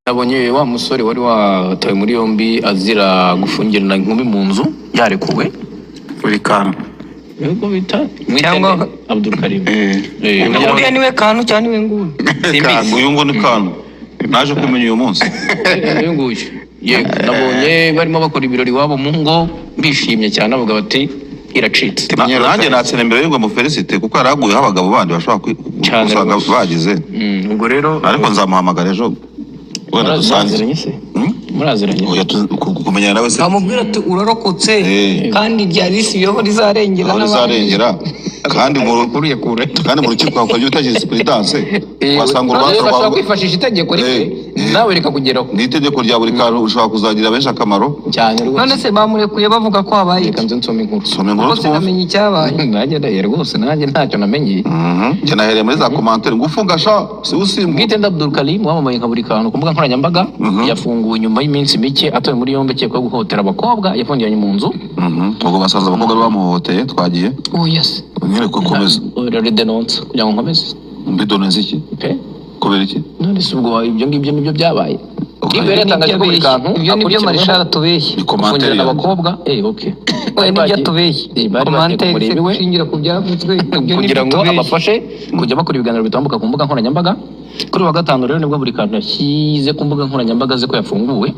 nabonye wa musore wari watawe muri yombi azira gufungirana inkumi mu nzu yarekuwe buri kantu yego bita cyangwa Abdul Karim uriya niwe kantu cyane niwe nguni uyu ngo ni kantu naje kumenya uyu munsi nguyu yego nabonye barimo bakora ibirori wabo mu ngo bishimye cyane avuga bati iracitse nanjye natsene imbere y'ubwo mu Felicite kuko yaraguyeho abagabo bandi bashobora kusanga bagize ubwo rero ariko nzamuhamagara ejo wenda dusanzire muraziranye kumenyana nawe se amubwira ati urarokotse kandi ryari risiyeho rizarengera kandi mu rukiko hakajya utagize jurisprudence wasanga urubanza kwifashisha itegeko rimwe nawe reka kugeraho ni itegeko rya buri kantu ushobora kuzagira benshi akamaro cyane rwose none se bamurekuye bavuga ko habaye reka nze nsome inkuru rwose namenye icyabaye nanjye rwose nanjye ntacyo namenye njye nahereye muri za commentaire ngufunga sha si usimba Bwite Abdul Karim wamamaye nka buri kantu ku mbuga nkoranyambaga yafunguwe nyuma y'iminsi mike atowe muri yombi akekwaho guhohotera abakobwa yafungiranye mu nzu ubwo basanze abakobwa bamuhohoteye twagiye yes nyine kukomeza rero denonce kugira ngo nkomeze mbidoneze iki kubera iki none se ubwo ibyo ngibyo nibyo byabaye ibyo yatangaje ko buri kantu ibyo nibyo Marishal atubeshye gufungirana abakobwa okay we nibyo atubeshye commentaire shingira ku byavuzwe kugira ngo abafashe kujya bakora ibiganiro bitambuka ku mbuga nkoranyambaga kuri wa gatanu rero nibwo buri kantu yashyize ku mbuga nkoranyambaga ze ko yafunguwe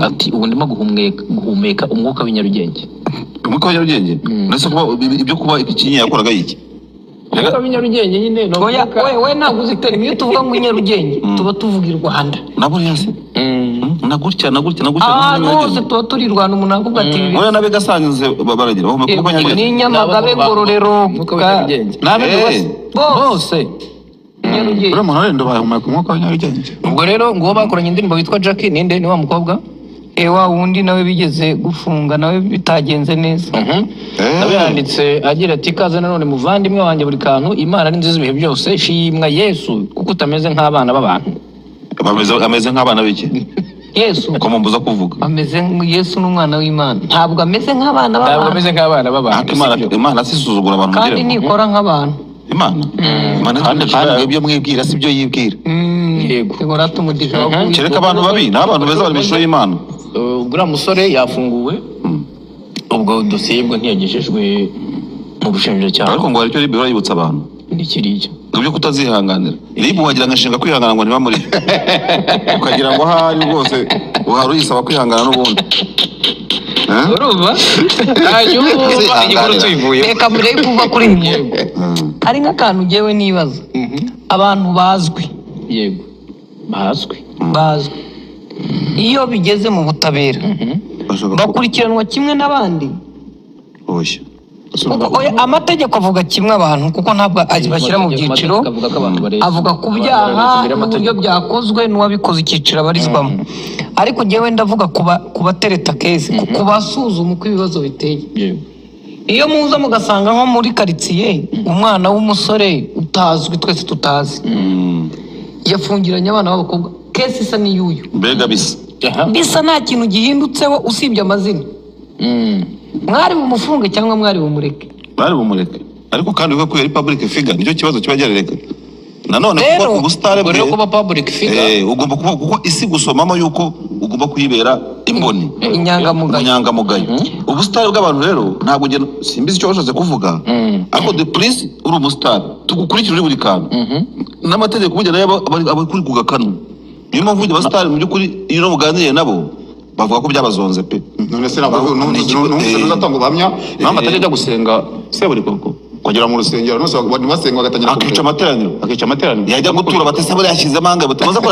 ati ubu ndimo guhumeka umwuka w'inyarugenge umwuka w'inyarugenge nese kuba ibyo kuba ikinyi yakoraga iki umwuka w'inyarugenge nyine no we ntabwo uzitera iyo tuvuga ngo inyarugenge tuba tuvuga i Rwanda nabo yase nagutya hose tuba turi Rwanda umuntu avuga ati oya nabe gasanze baragira aho umwuka w'inyarugenge ni Nyamagabe Ngororero nabe bose uriya muntu arenda bahumeka umwuka w'inyarugenge ubwo rero ngo bakoranye indirimbo witwa Jackie ninde ni wa mukobwa wa wundi nawe bigeze gufunga nawe bitagenze neza nawe yanditse agira ati kaze nanone muvandimwe wanjye buri kantu Imana ari nziza ibihe byose shimwa Yesu kuko utameze nk'abana b'abantu ameze nk'abana b'iki Yesu ko mumbuza kuvuga ameze Yesu n'umwana w'Imana ntabwo ameze nk'abana b'abantu ntabwo ameze nk'abana b'abantu Imana sisuzugura abantu kandi nikora nk'abantu Imana kandi ibyo mwibwira sibyo yibwira yego igora tumudije kereka abantu babi n'abantu beza bari bishoro y'Imana ugura musore yafunguwe ubwo dosiye bwo ntiyagejejwe mu bushinjacyaha ariko ngo hari icyo ribiro yibutsa abantu ni kiriya ibyo kutazihanganira ribu wagira ngashinga kwihangana ngo ntibamuri ukagira ngo ahari rwose uhari uyisaba kwihangana n'ubundi urumva reka mbere yo kuva kuri iyi hari nk'akantu ngewe nibaza abantu bazwi yego bazwi iyo bigeze mu butabera bakurikiranwa kimwe n'abandi amategeko avuga kimwe abantu kuko ntabwo bashyira mu byiciro avuga ku byaha n'uburyo byakozwe n'uwabikoze icyiciro abarizwamo ariko ngewe ndavuga ku batereta kezi ku basuzuma uko ibibazo biteye iyo muza mugasanga nko muri karitsiye umwana w'umusore utazwi twese tutazi yafungiranye abana b'abakobwa kesi isa n'iyuyu mbega bisa nta kintu gihindutseho usibye amazina mwari bumufunge cyangwa mwari bumureke ariko kandi uvuga ko yari public figure nicyo kibazo kiba gerereka nanone kuba ubusitare bwe kuba public figure ugomba kuko isi gusomamo yuko ugomba kuyibera imboni inyangamugayo ubusitare bw'abantu rero ntabwo simbizi icyo washatse kuvuga ariko the police uri umusitare tugukurikira uri buri kantu n'amategeko burya nayo aba kuri ku gakanu niyo mpamvu burya abasitare mu by'ukuri iyo muganiriye nabo bavuga ko byabazonze pe none se ntabwo uzatanga ubuhamya impamvu atajya ajya gusenga seburi koko kugera mu rusengero nose basenga bagatangira akica amateraniro yajya gutura batese bari yashyizemo anga batabaza ko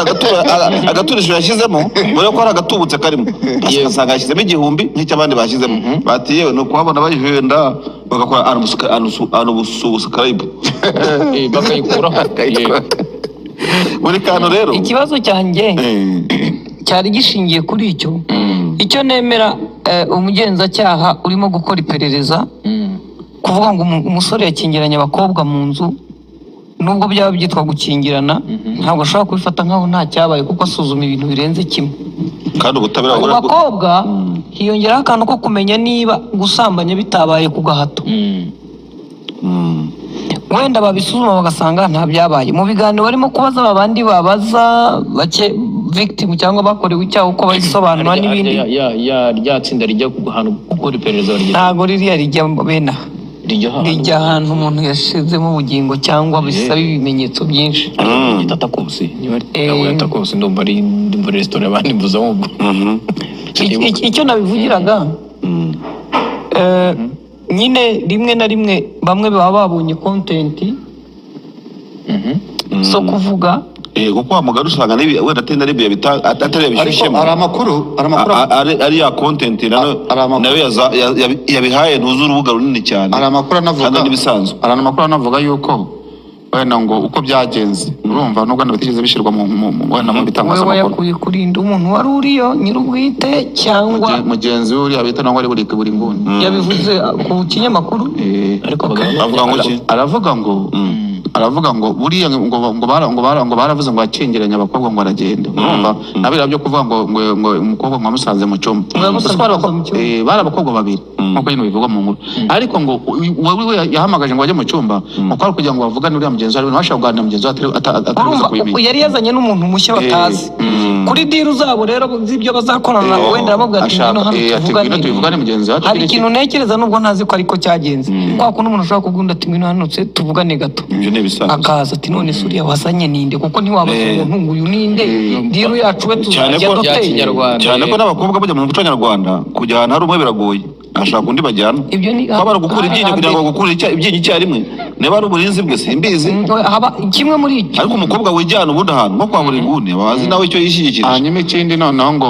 agaturisho yashyizemo bari ko ari agatubutse karimo asanga yashyizemo igihumbi nk'icy'abandi bashyizemo bati yewe ni ukuhabona bayihenda bagakora anubusubuscribe bakayikuraho buri kantu rero ikibazo cyanjye cyari gishingiye kuri icyo nemera umugenzacyaha urimo gukora iperereza kuvuga ngo umusore yakingiranye abakobwa mu nzu nubwo byaba byitwa gukingirana ntabwo ashobora kubifata nkaho nta cyabaye kuko asuzuma ibintu birenze kimwe kandi ubutabera mu bakobwa hiyongeraho akantu ko kumenya niba gusambanya bitabaye ku gahato wenda babisuzuma bagasanga nta byabaye mu biganiro barimo kubaza abandi babaza victim cyangwa bakorewe icyaha uko bayisobanura n'ibindi rya tsinda rijya ahantu gukora iperereza ntabwo ririya rijya bena rijya ahantu umuntu yashizemo ubugingo cyangwa bisaba ibimenyetso byinshi Tatakusi niba Tatakusi ndumva ari resitora abandi mvuza ahubwo icyo nabivugiraga nyine rimwe na rimwe bamwe baba babonye content so kuvuga kuko wamugara usanga wenda atenda aribuye atari yabishishemo ari amakuru ari ya content nawe yabihaye ntuzi urubuga runini cyane ari amakuru anavuga yuko wenda ngo uko byagenze urumva nubwo nabitigeze bishyirwa wenda mu bitangazamakuru yakuye kurinda umuntu wari uriyo nyir'ubwite cyangwa mugenzi we uriya bita nangwa ari buri nguni yabivuze ku kinyamakuru ariko aravuga ngo buriya ngo baravuze ngo acengeranya abakobwa ngo aragenda urumva nabira byo kuvuga ngo umukobwa ngo amusanze mu cyumba bari abakobwa babiri nkuko nyine bivugwa mu nkuru ariko ngo we yahamagaje ngo ajye mu cyumba uko kugira ngo bavugane uriya mugenzi wawe ntashobora kuganira mugenzi wawe atabiza kubimenya yari yazanye n'umuntu mushya batazi kuri diru zabo rero z'ibyo bazakorana wenda aramubwira ati ngwino hano tuvugane mugenzi wawe hari ikintu ntekereza nubwo ntazi ko ariko cyagenze kwa kundi umuntu ushobora kubwira ati ngwino hano tuvugane gato akaza ati none suriya wasanye ninde kuko ntiwabaza umuntu uyu ninde diru yacu we tuzajya duteye cyane ko n'abakobwa bajya mu muco nyarwanda kujya ahantu hari umwe biragoye ashaka undi bajyana baba gukura ibyinyo kugira ngo gukura ibyinyo icyarimwe niba ari uburinzi bwe simbizi kimwe muri icyo ariko umukobwa wijyana ubundi ahantu nko kwa buri nguni abazi nawe icyo yishyigikira hanyuma ikindi noneho ngo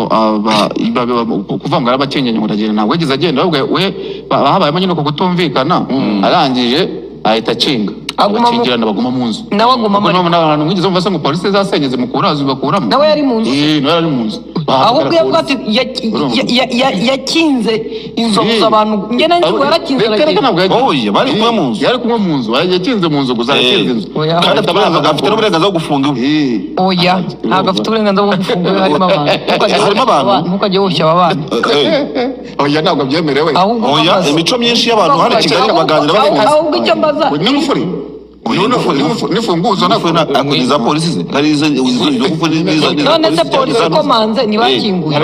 kuvuga ngo arabakenyeye ngo uragenda ntabwo yagize agenda we habayemo nyine uko kutumvikana arangije ahita akinga abakingirana baguma mu nzu nawe aguma muri n'abantu mwigeze mva se ngo polisi zasenyeze mukura bakuramo nawe yari mu nzu nawe yari mu nzu ahubwo yavuga ati yakinze inzovu z'abantu njye nanjye ngo yarakinze oya bari kumwe mu nzu yari kumwe mu nzu yakinze mu nzu gusa yakinze inzu kandi afite n'uburenganzira bwo gufunga iwe oya ntabwo afite uburenganzira bwo gufunga iwe harimo abantu ntukajye woshya aba bana oya ntabwo byemerewe oya imico myinshi y'abantu hano i Kigali baganira bavuga ahubwo icyo mbaza n'ingufuri nifunguzo akuriza polisi ze none se polisi ikomanze ntibakinguye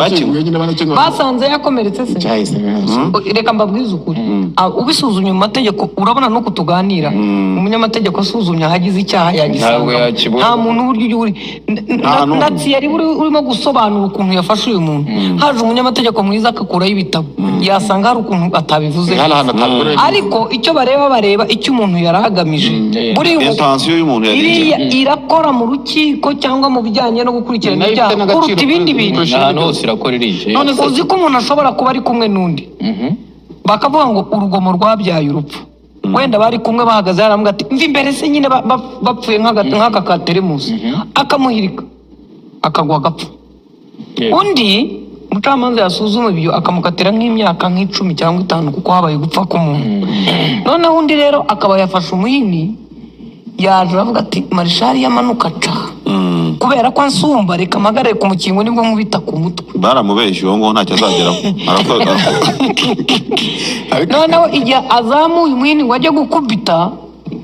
basanze yakomeretse se reka mbabwize ukuri ubisuzumye mu mategeko urabona no kutuganira umunyamategeko asuzumye ahagize icyaha yagisanga nta muntu uburyo uri yari urimo gusobanura ukuntu yafashe uyu muntu haje umunyamategeko mwiza akakuraho ibitabo yasanga hari ukuntu atabivuze ariko icyo bareba icyo umuntu yari agamije intensiyo y'umuntu iriya irakora mu rukiko cyangwa mu bijyanye no gukurikirana ibyaha kuruta ibindi bintu ahantu hose irakora iriya none uzi ko umuntu ashobora kuba ari kumwe n'undi bakavuga ngo urugomo rwabyaye urupfu wenda bari kumwe bahagaze haramuga ati mva imbere se nyine bapfuye nk'aka ka teremusi akamuhirika akagwa agapfa undi umucamanza yasuzuma ibyo akamukatira nk'imyaka nk'icumi cyangwa 5 kuko habaye gupfa k'umuntu noneho undi rero akaba yafashe umuhini yaje aravuga ati marishari yamanuka ca kubera ko ansumba reka mpagarare ku mukingo nibwo nkubita ku mutwe baramubeshye uwo ngo ntacyo azageraho noneho igihe azamuye umuhini ngo ajye gukubita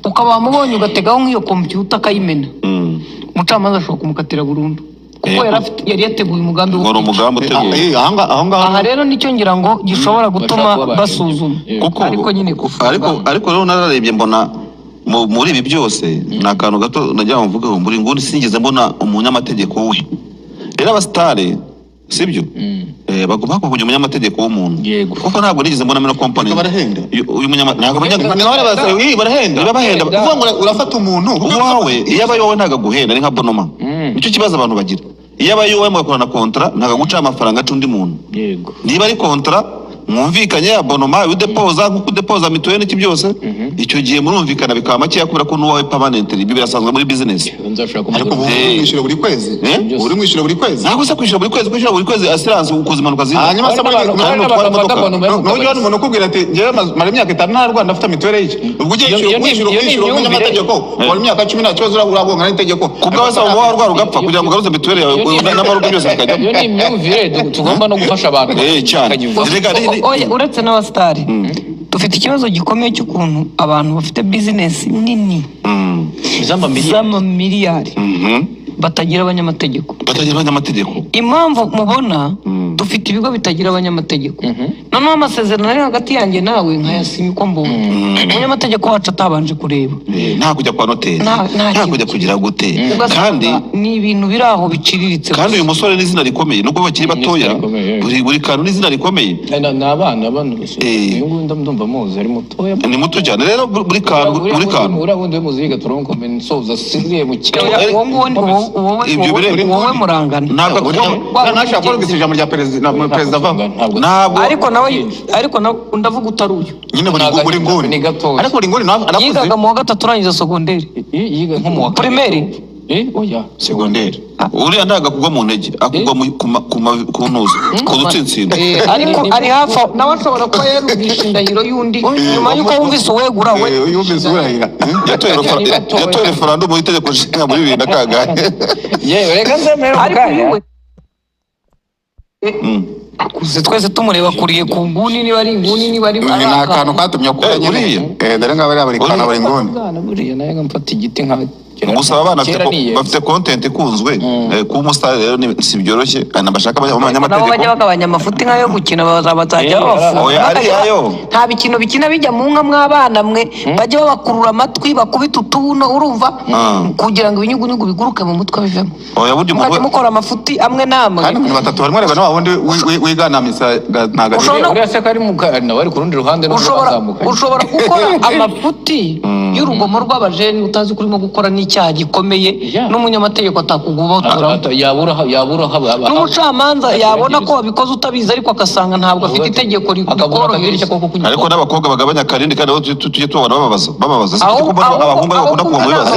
ukaba wamubonye ugategaho nk'iyo kompiyuta akayimena umucamanza ashobora kumukatira burundu kuko yari yateguye umugambi aha rero nicyo ngira ngo gishobora gutuma basuzuma ariko rero nararebye mbona muri ibi byose ni akantu gato nagira ngo mvuge muri nguni sinigeze mbona umunyamategeko we rero abasitari sibyo bagomba kujya umunyamategeko w'umuntu kuko ntabwo nigeze mbona mino company barahenda uyu munyamategeko barahenda uvuga ngo urafata umuntu uwawe iyo abaye wowe ntago guhenda ni nka bonoma nicyo kibazo abantu bagira iyo abaye wowe mugakorana kontra ntago guca amafaranga aca undi muntu niba ari kontra mwumvikanye abonoma udepoza nkuko udepoza mituweli n'iki byose icyo gihe murumvikana bikaba makeya kubera ko n'uwawe permanent ibi birasanzwe muri business ariko mwishyura buri kwezi uri mwishyura buri kwezi ntabwo se kwishyura buri kwezi assurance ukoze impanuka zindi hanyuma se n'ujya umuntu ukubwira ati njyewe mara imyaka 5 nta Rwanda afite mituweli y'iki ubwo ugiye kwishyura umunyamategeko wari imyaka 10 nta kibazo urabonga n'itegeko kubwo wese uba warwara ugapfa kugira ngo ugaruze mituweli yawe n'amarugo byose bikajya iyo ni imyumvire tugomba no gufasha abantu cyane uretse n'abasitari dufite ikibazo gikomeye cy'ukuntu abantu bafite bizinesi nini z'amamiliyari batagira abanyamategeko batagira abanyamategeko. Impamvu mubona dufite ibigo bitagira abanyamategeko, noneho amasezerano ari hagati yanjye nawe nkayasinya uko mbonye, umunyamategeko wacu atabanje kureba, nta kujya kwa noteri, nta kujya kugira gute, kandi ni ibintu biri aho biciriritse. kandi uyu musore ni izina rikomeye nubwo bakiri batoya, buri kantu ni izina rikomeye. Ni abana gusa, uyu nguyu ndumva muzi ari mutoya, ni muto cyane rero. buri kantu uriya wundi muzi yiga turongo nsoza singiye mu wowe murangana ntabwo ntashaka kuvuga ijambo rya perezida avanga, ntabwo ariko ndavuga utari uyu nyine buri nguni ni gato, ariko buri nguni anakuze. yigaga mu wa gatatu urangiza segonderi, yiga nko mu wa primaire, oya segonderi. uriya ntago kugwa mu ntege, akugwa ku ntuza ku dutsintsino, ariko ari hafi nawe ashobora kuba yarumvisha indahiro y'undi nyuma y'uko wumvise uwegura we yumvise urahira. yatoye referandumu y'itegeko nshinga muri 2000 yewe reka nzemere ariko kuze twese tumureba kuriye ku nguni, niba ari inguni niba ari akantu katumye akora nyine. Dore ngaba bari kana bari nguni buriya naye ngamfata igiti nka gusaba abana bafite content ikunzwe ku umustar rero si byoroshye, kandi bashaka abanyamategeko nabo bajya bagabanya amafuti nkayo gukina bazajya babafunga. nta bikino bikina bijya mu nka mw'abana mwe bajya babakurura amatwi bakubita utubuno urumva kugira ngo ibinyugunyugu biguruke mu mutwe bivemo. mukajya mukora amafuti amwe n'amwe kandi abantu batatu barimo rega n'abundi wiganamisa ntago uriya se kari mu kana bari ku rundi ruhande ushobora gukora amafuti y'urugomo rw'abajeni utazi kurimo gukora icyaha gikomeye, n'umunyamategeko atakugubatura, n'umucamanza yabona ko wabikoze utabizi ariko akasanga ntabwo afite itegeko rikorohereza. ariko n'abakobwa bagabanya karindi kandi tujye tubona bababaza abahungu bakunda kuba mu bibazo,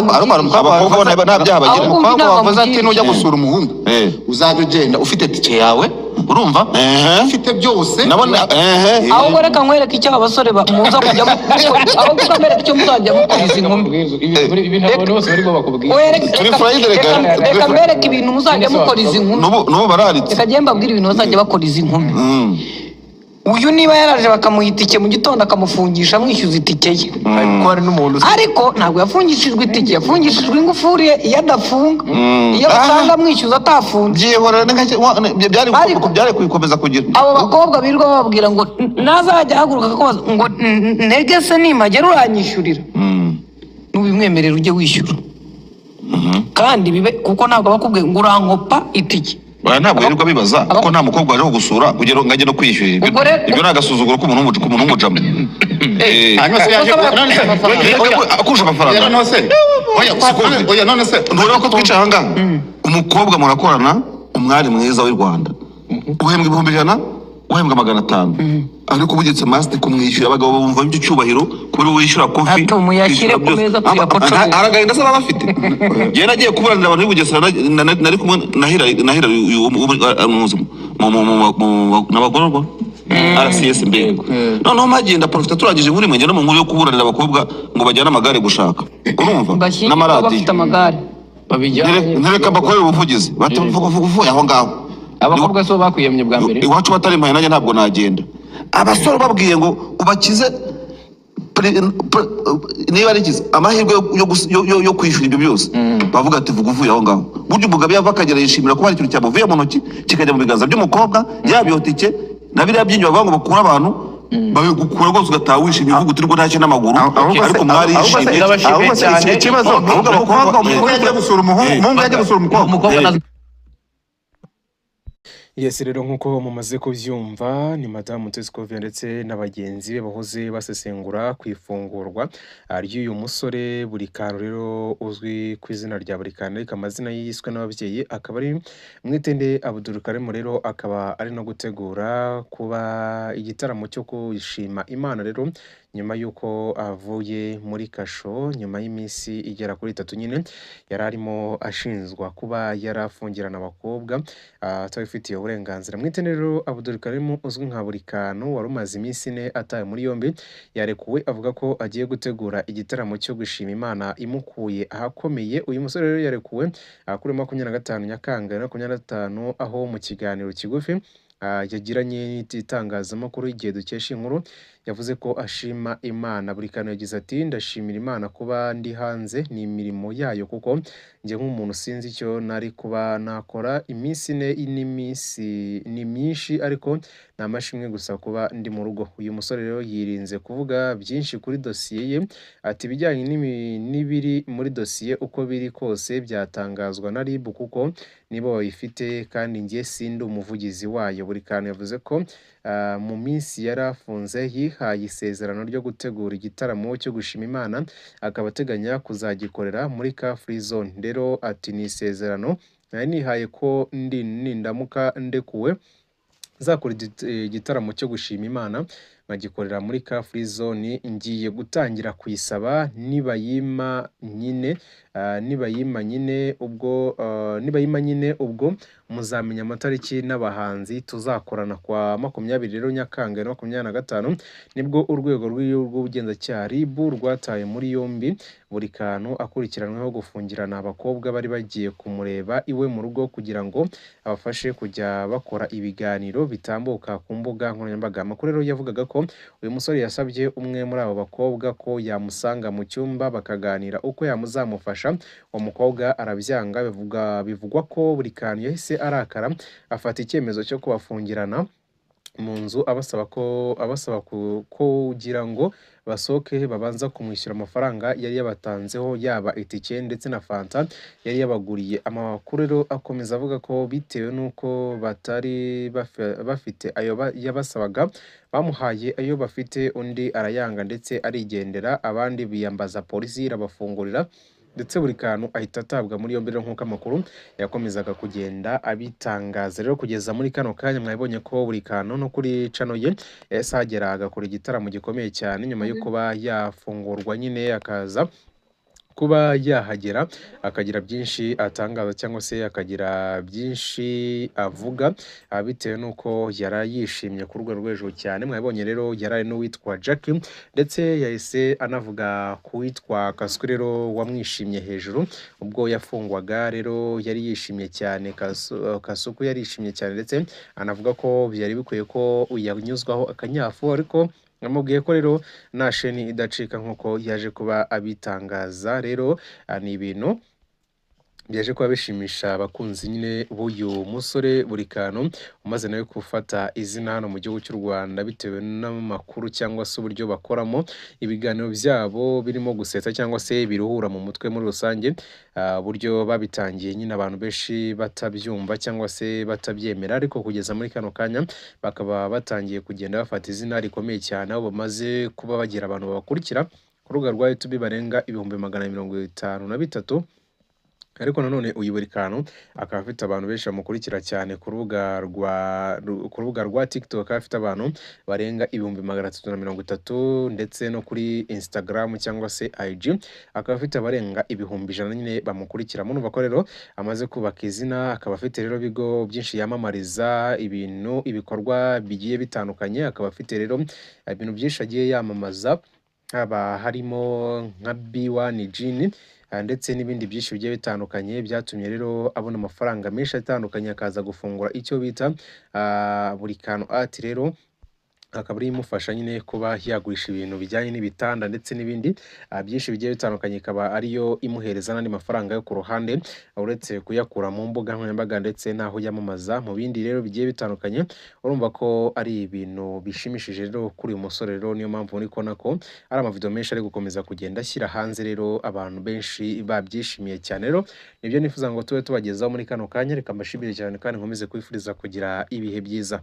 abakobwa nta byaha bagira. umukobwa wavuze ati nujya gusura umuhungu uzajya ugenda ufite tike yawe, urumva ufite byose. ahubwo reka nkwereke icyo abasore muza kujya ahubwo ukamwereka icyo muzajya mukora izi nkumi, reka mbereke ibintu muzajya mukora izi nkumi, n'ubu bararitse, reka njye mbabwire ibintu bazajya bakora izi nkumi. uyu niba yaraje bakamuha itike mu gitondo akamufungisha amwishyuza itike ye, ariko ntabwo yafungishijwe itike, yafungishijwe ingufuri ye. iyo adafunga iyo basanga amwishyuza atafunze byari kubikomeza kugira. abo bakobwa birirwa bababwira ngo nazajya ahaguruka akakubaza ngo ntege se nimagera uranyishyurira, nubimwemerera ujye wishyura kandi bibe, kuko ntabwo bakubwiye ngo urankopa itike. ntabwo yirirwa bibaza ko nta mukobwa waje kugusura kugira ngo ajye no kwishyurira. ibyo ni agasuzuguro k'umuntu w'umujama akurusha amafaranga. ntureba ko twicaye aha ngaha, umukobwa murakorana, umwari mwiza w'i Rwanda uhembwa 100,000, uhembwa 500, ariko ubugetse master kumwishyura. abagabo bumva ibyo cyubahiro kuri wishyura kofi atumuyashyire ku meza tuyapoco aragahinda se baba bafite. Yari agiye kuburanira abantu b'Ubugesera, nari kumwe nahira n'abagororwa RCS mbego. noneho magenda profita turangije muri mwe no mu nkuru yo kuburanira abakobwa ngo bajyana amagare gushaka, urumva n'amaradiyo bafite amagare babijyanye. ntereka bakorera ubuvugizi batavuye aho ngaho. abakobwa so bakwiyemye bwa mbere, iwacu batari mpaye nanjye ntabwo nagenda. abasore babwiye ngo ubakize niba arikize amahirwe yo kwishyura ibyo byose, bavuga ati vuga uvuye aho ngaho. burya umugabo yava akagera yishimira kuba hari ikintu cyamuvuye mu ntoki kikajya mu biganza by'umukobwa, yaba tike na biriya byinyo bavuga ngo bakura abantu babigukura rwose ugataha wishimye uvuga uti rwo ntacyo n'amaguru, ariko mwari yishimye. ikibazo umuhungu yajya gusura umuhungu yajya gusura umukobwa. Yes, rero nk'uko mumaze kubyumva ni Madamu Tescovia ndetse n'abagenzi be bahoze basesengura ku ifungurwa ry'uyu musore Burikano, rero uzwi ku izina rya Burikano, ariko amazina yiswe n'ababyeyi akaba ari Mwitende Abdul Karim. Rero akaba ari no gutegura kuba igitaramo cyo kwishima Imana, rero nyuma y'uko avuye muri kasho nyuma y'iminsi igera kuri 3 nyine yari arimo ashinzwa kuba yarafungirana abakobwa atabifitiye uburenganzira. Mwitende rero Abdul Karim uzwi nka Burikano wari umaze iminsi 4 ataye muri yombi yarekuwe, avuga ko agiye gutegura igitaramo cyo gushima Imana imukuye ahakomeye. Uyu musore rero yarekuwe kuri 25 Nyakanga 2025, aho mu kiganiro kigufi yagiranye n'itangazamakuru igihe dukesha inkuru yavuze ko ashima Imana. Buri kantu yagize ati ndashimira Imana kuba ndi hanze ni imirimo yayo kuko njye nk'umuntu sinzi icyo nari kuba nakora. Iminsi ine ni myinshi ariko ni amashimwe gusa kuba ndi mu rugo. Uyu musore rero yirinze kuvuga byinshi kuri dosiye ye, ati ibijyanye n'ibiri muri dosiye uko biri kose byatangazwa na RIB kuko nibo bayifite kandi njye sindi umuvugizi wayo. Buri kantu yavuze ko mu minsi yari afunze yihaye isezerano ryo gutegura igitaramo cyo gushima Imana, akaba ateganya kuzagikorera muri Car Free Zone. Rero ati ni isezerano nari nihaye ko nindamuka ndekuwe nzakora igitaramo cyo gushima Imana nkagikorera muri Car Free Zone. Ngiye gutangira kuyisaba nibayima nyine ubwo muzamenya amatariki n'abahanzi tuzakorana. Kwa 20 rero Nyakanga 2025 nibwo urwego rw'ubugenzacyaha RIB rwataye muri yombi Buri Kantu akurikiranweho gufungirana abakobwa bari bagiye kumureba iwe mu rugo kugira ngo abafashe kujya bakora ibiganiro bitambuka ku mbuga nkoranyambaga. Amakuru rero yavugaga ko uyu musore yasabye umwe muri abo bakobwa ko yamusanga mu cyumba bakaganira uko yamuzamufasha. Uwo mukobwa arabyanga. Bivugwa ko Buri Kantu yahise arakara afata icyemezo cyo kubafungirana mu nzu abasaba kugira ngo basohoke babanza kumwishyura amafaranga yari yabatanzeho yaba itike ndetse na fanta yari yabaguriye. Amakuru rero akomeza avuga ko bitewe n'uko batari bafite ayo yabasabaga bamuhaye ayo bafite, undi arayanga ndetse arigendera. Abandi biyambaza polisi irabafungurira ndetse Buri Kantu ahita atabwa muri yombi nk'uko amakuru yakomezaga kugenda abitangaza. Rero kugeza muri kano kanya mwabonye ko Buri Kantu no kuri channel ye yahise ahagera agakora igitaramo gikomeye cyane nyuma yo kuba yafungurwa nyine akaza kuba yahagera akagira byinshi atangaza cyangwa se akagira byinshi avuga bitewe n'uko yari yishimye ku rwego rw'ejo cyane. Mwabonye rero yari n'uwitwa Jackie ndetse yahise anavuga ku witwa Kasuku rero wamwishimye hejuru ubwo yafungwaga. Rero yari yishimye cyane, Kasuku yari yishimye cyane ndetse anavuga ko byari bikwiye ko yanyuzwaho akanyafu, ariko namubwiye ko rero nta sheni idacika nk'uko yaje kuba abitangaza. Rero ni ibintu byaje kuba bishimisha abakunzi nyine b'uyu musore Buri Kantu umaze nawe gufata izina hano mu gihugu cy'u Rwanda bitewe n'amakuru cyangwa se uburyo bakoramo ibiganiro byabo birimo gusetsa cyangwa se biruhura mu mutwe muri rusange, buryo babitangiye nyine abantu benshi batabyumva cyangwa se batabyemera, ariko kugeza muri kano kanya bakaba batangiye kugenda bafata izina rikomeye cyane aho bamaze kuba bagira abantu babakurikira ku rubuga rwa YouTube barenga 153,000. Ariko nanone uyu Buri Kantu akaba afite abantu benshi bamukurikira cyane ku rubuga rwa TikTok, afite abantu barenga 330,000 ndetse no kuri Instagram cyangwa se IG akaba afite abarenga 100,000 nyine bamukurikira. Munumva ko rero amaze kubaka izina, akaba afite rero bigo byinshi yamamariza ibikorwa bigiye bitandukanye, akaba afite rero ibintu byinshi agiye yamamaza, haba harimo nka B1 Gin ndetse n'ibindi byinshi bigiye bitandukanye, byatumye rero abona amafaranga menshi atandukanye akaza gufungura icyo bita Buri Kantu Art. Rero akaba ari imufasha nyine kuba yagurisha ibintu bijyanye n'ibitanda ndetse n'ibindi byinshi bigiye bitandukanye, ikaba ariyo imuhereza n'andi mafaranga yo ku ruhande uretse kuyakura mu mbuga nkoranyambaga ndetse n'aho yamamaza mu bindi rero bigiye bitandukanye. Urumva ko ari ibintu bishimishije rero kuri uyu musore. Rero niyo mpamvu muri kona ko ari amavideo menshi ari gukomeza kugenda ashyira hanze, rero abantu benshi babyishimiye cyane. Rero nibyo nifuza ngo tube tubagezaho muri kano kanya. Reka mbashimire cyane kandi nkomeze kwifuriza kugira ibihe byiza.